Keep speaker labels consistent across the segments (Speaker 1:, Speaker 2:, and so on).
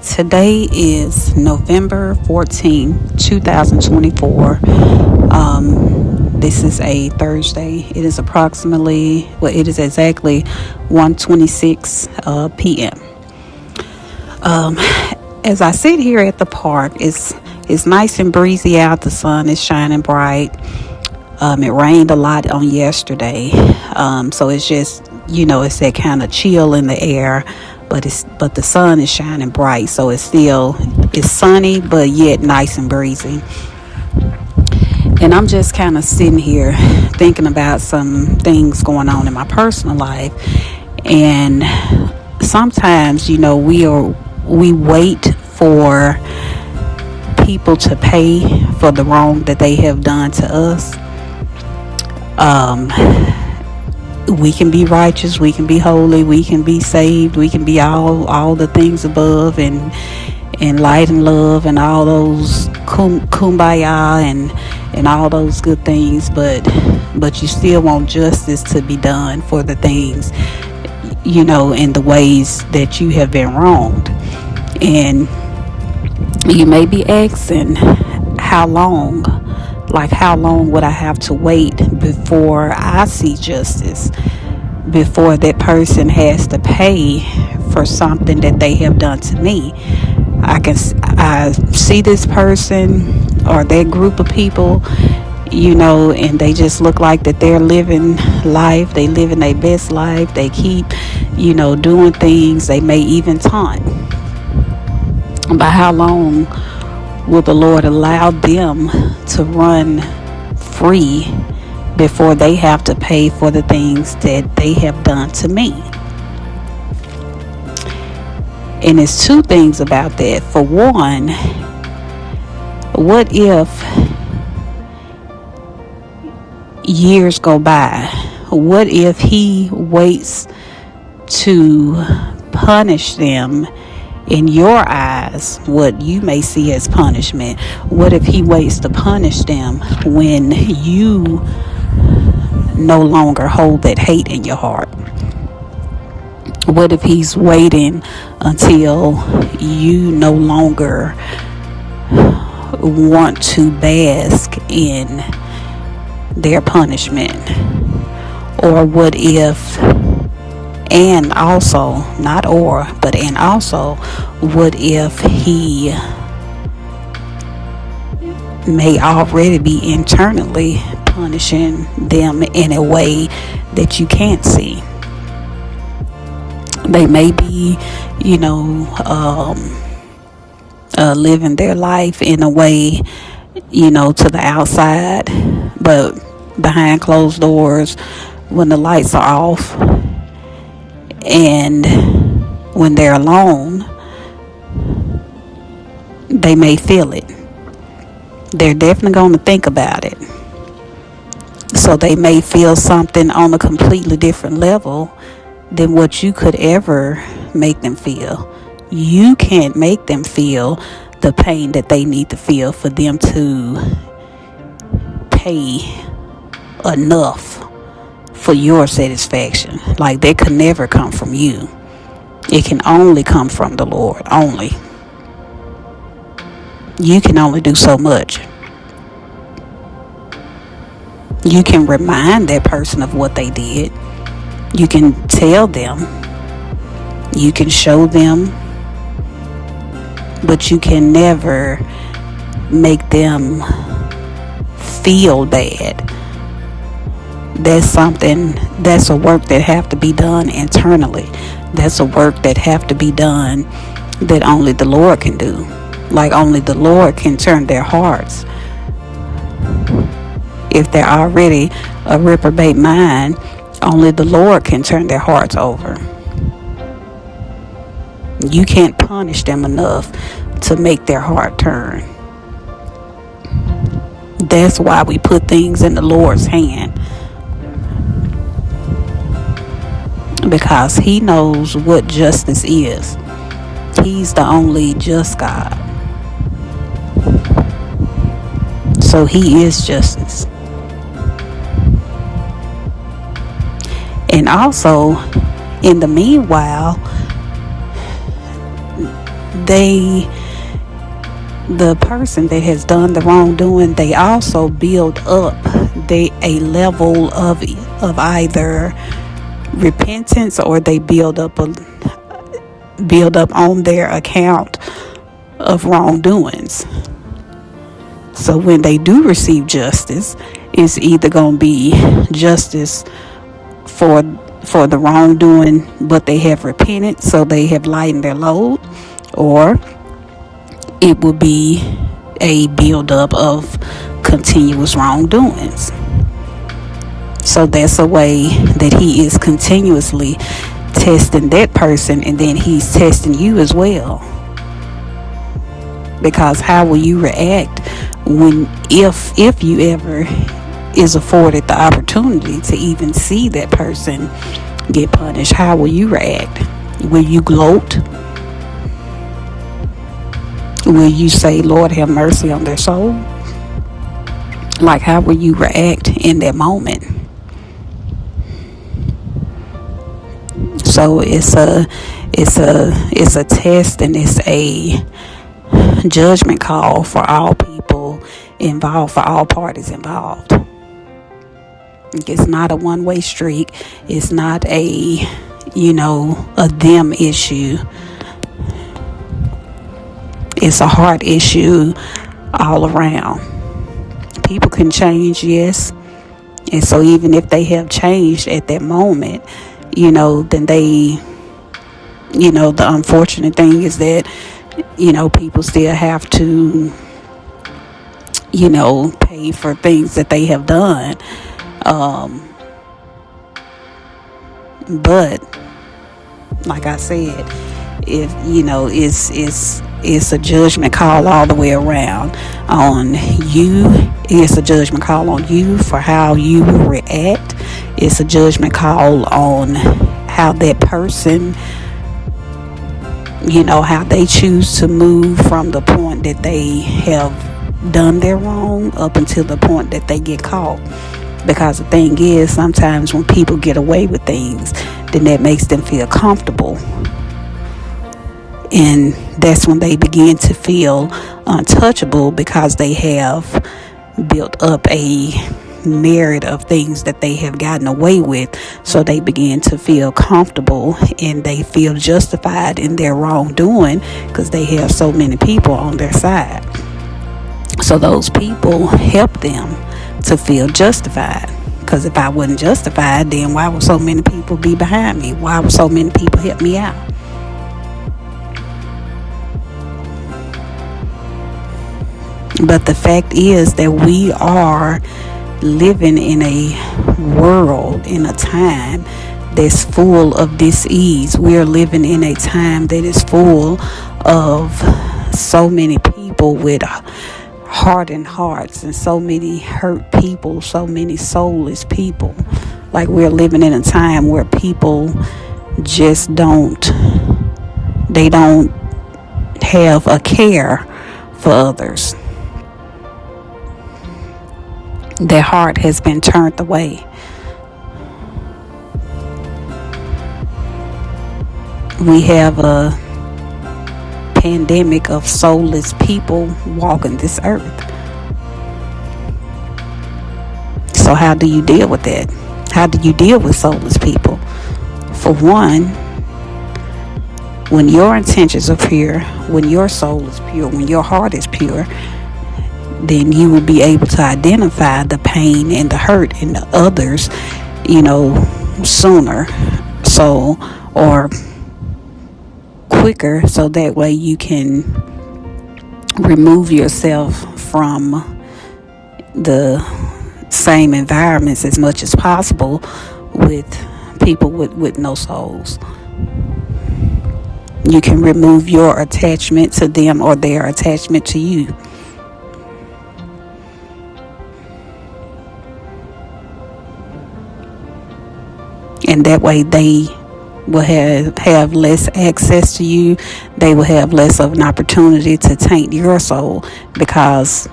Speaker 1: Today is November 14, 2024. This is a Thursday. It is it is exactly 1:26 p.m. As I sit here at the park, it's nice and breezy out. The sun is shining bright. It rained a lot on yesterday, so it's just, it's that kind of chill in the air. But the sun is shining bright, so it's sunny, but yet nice and breezy. And I'm just kind of sitting here thinking about some things going on in my personal life. And sometimes, we wait for people to pay for the wrong that they have done to us. We can be righteous, we can be holy, we can be saved, we can be all the things above, and light and love and all those kumbaya and all those good things, but you still want justice to be done for the things, in the ways that you have been wronged. And you may be asking, how long would I have to wait before I see justice, before that person has to pay for something that they have done to me? I see this person or that group of people, and they just look like that they're living life. They living their best life. They keep, doing things. They may even taunt. But how long will the Lord allow them to run free before they have to pay for the things that they have done to me? And it's two things about that. For one, what if years go by? What if he waits to punish them in your eyes, what you may see as punishment? What if he waits to punish them when you no longer hold that hate in your heart? What if he's waiting until you no longer want to bask in their punishment? Or what if, and also, not or, but and also, what if he may already be internally punishing them in a way that you can't see? They may be, living their life in a way, to the outside, but behind closed doors, when the lights are off and when they're alone, they may feel it. They're definitely going to think about it. So they may feel something on a completely different level than what you could ever make them feel. You can't make them feel the pain that they need to feel for them to pay enough for your satisfaction. Like, that could never come from you. It can only come from the Lord. Only. You can only do so much. You can remind that person of what they did. You can tell them. You can show them. But you can never make them feel bad. That's a work that have to be done internally. That's a work that have to be done that only the Lord can do. Like, only the Lord can turn their hearts. If they're already a reprobate mind, only the Lord can turn their hearts over. You can't punish them enough to make their heart turn. That's why we put things in the Lord's hand. Because he knows what justice is. He's the only just God. So he is justice. And also, in the meanwhile, the person that has done the wrongdoing, they also build up a level of either repentance, or they build up on their account of wrongdoings. So when they do receive justice, it's either going to be justice for the wrongdoing, but they have repented, so they have lightened their load, or it will be a buildup of continuous wrongdoings. So that's a way that he is continuously testing that person, and then he's testing you as well. Because how will you react when, if you ever is afforded the opportunity to even see that person get punished? How will you react? Will you gloat? Will you say, Lord, have mercy on their soul? Like, how will you react in that moment? So it's a test, and it's a judgment call for all people involved, for all parties involved. It's not a one-way street. It's not a them issue. It's a heart issue all around. People can change, yes. And so even if they have changed at that moment, then they, the unfortunate thing is that, people still have to, pay for things that they have done. But like I said, if it's a judgment call all the way around on you. It's a judgment call on you for how you will react. It's a judgment call on how that person, how they choose to move from the point that they have done their wrong up until the point that they get caught. Because the thing is, sometimes when people get away with things, then that makes them feel comfortable. And that's when they begin to feel untouchable, because they have built up a merit of things that they have gotten away with. So they begin to feel comfortable, and they feel justified in their wrongdoing because they have so many people on their side. So those people help them to feel justified. Because if I wasn't justified, then why would so many people be behind me? Why would so many people help me out? But the fact is that we are living in a world, in a time that's full of dis-ease. We are living in a time that is full of so many people with hardened hearts, and so many hurt people, so many soulless people. Like, we're living in a time where people just don't have a care for others. Their heart has been turned away. We have a pandemic of soulless people walking this earth. So how do you deal with that? How do you deal with soulless people? For one, when your intentions are pure, when your soul is pure, when your heart is pure, then you will be able to identify the pain and the hurt in the others, sooner, or quicker, so that way you can remove yourself from the same environments as much as possible with people with no souls. You can remove your attachment to them or their attachment to you. And that way they will have less access to you. They will have less of an opportunity to taint your soul, because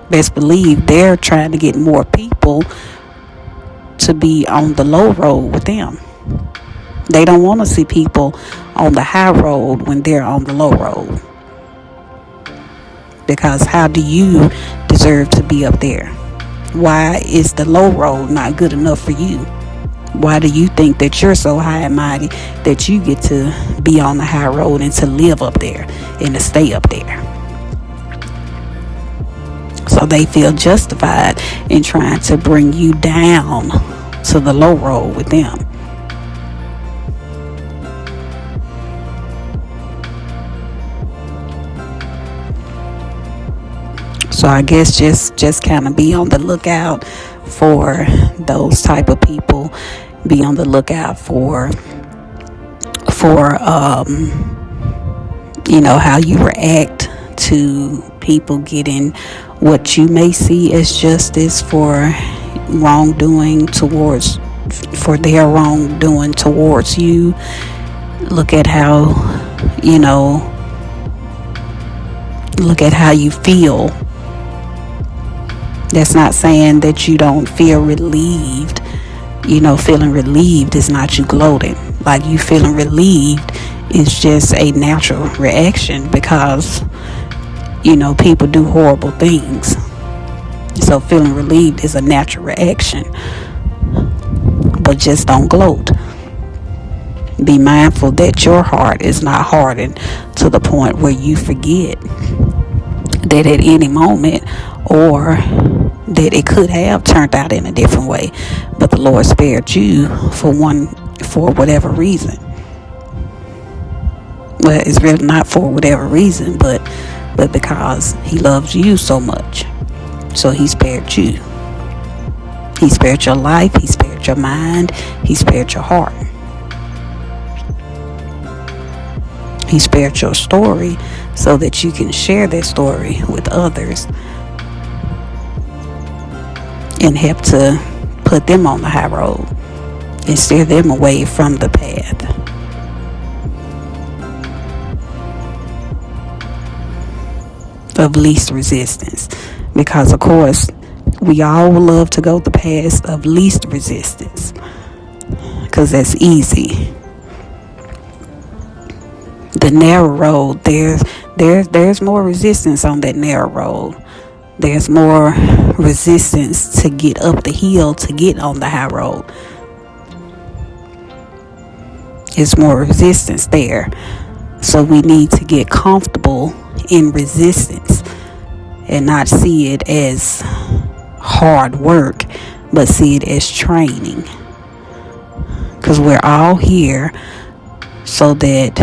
Speaker 1: best believe they're trying to get more people to be on the low road with them. They don't want to see people on the high road when they're on the low road. Because how do you deserve to be up there? Why is the low road not good enough for you? Why do you think that you're so high and mighty that you get to be on the high road and to live up there and to stay up there? So they feel justified in trying to bring you down to the low road with them. So I guess just kind of be on the lookout for those type of people. Be on the lookout for how you react to people getting what you may see as justice for their wrongdoing towards you. Look at how you feel. That's not saying that you don't feel relieved. Feeling relieved is not you gloating. Like, you feeling relieved is just a natural reaction because, people do horrible things. So feeling relieved is a natural reaction. But just don't gloat. Be mindful that your heart is not hardened to the point where you forget that at any moment, or that it could have turned out in a different way, but the Lord spared you for whatever reason. Well, it's really not for whatever reason, but because He loves you so much. So He spared you. He spared your life. He spared your mind. He spared your heart. He spared your story so that you can share that story with others and help to put them on the high road and steer them away from the path. Of least resistance. Because of course we all would love to go the path of least resistance, because that's easy. The narrow road, there's more resistance on that narrow road. There's more resistance to get up the hill to get on the high road. It's more resistance there. So we need to get comfortable in resistance and not see it as hard work, but see it as training. Because we're all here so that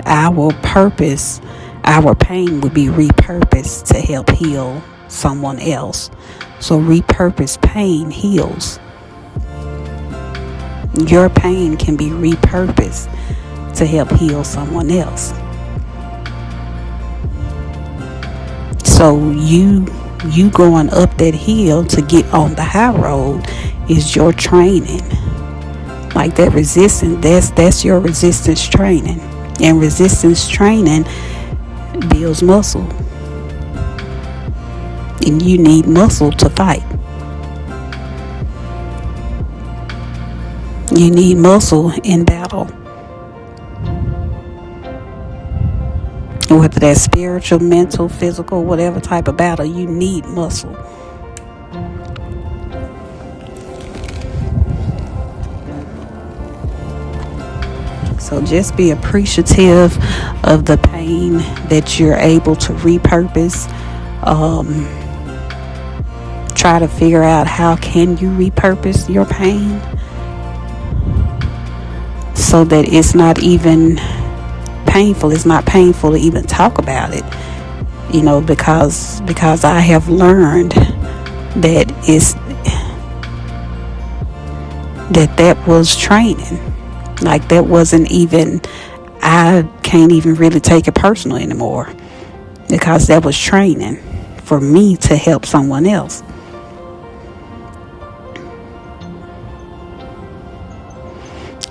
Speaker 1: our purpose, our pain would be repurposed to help heal someone else. So repurposed pain heals. Your pain can be repurposed to help heal someone else. So you going up that hill to get on the high road is your training. Like that resistance, that's your resistance training. And resistance training builds muscle. And you need muscle to fight. You need muscle in battle. Whether that's spiritual, mental, physical, whatever type of battle, you need muscle. So just be appreciative of the pain that you're able to repurpose. Try to figure out how can you repurpose your pain so that it's not even painful. It's not painful to even talk about it, because I have learned that that was training. Like that wasn't even, I can't even really take it personal anymore, because that was training for me to help someone else.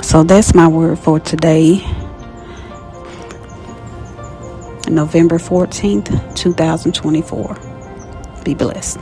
Speaker 1: So that's my word for today, November 14th, 2024. Be blessed.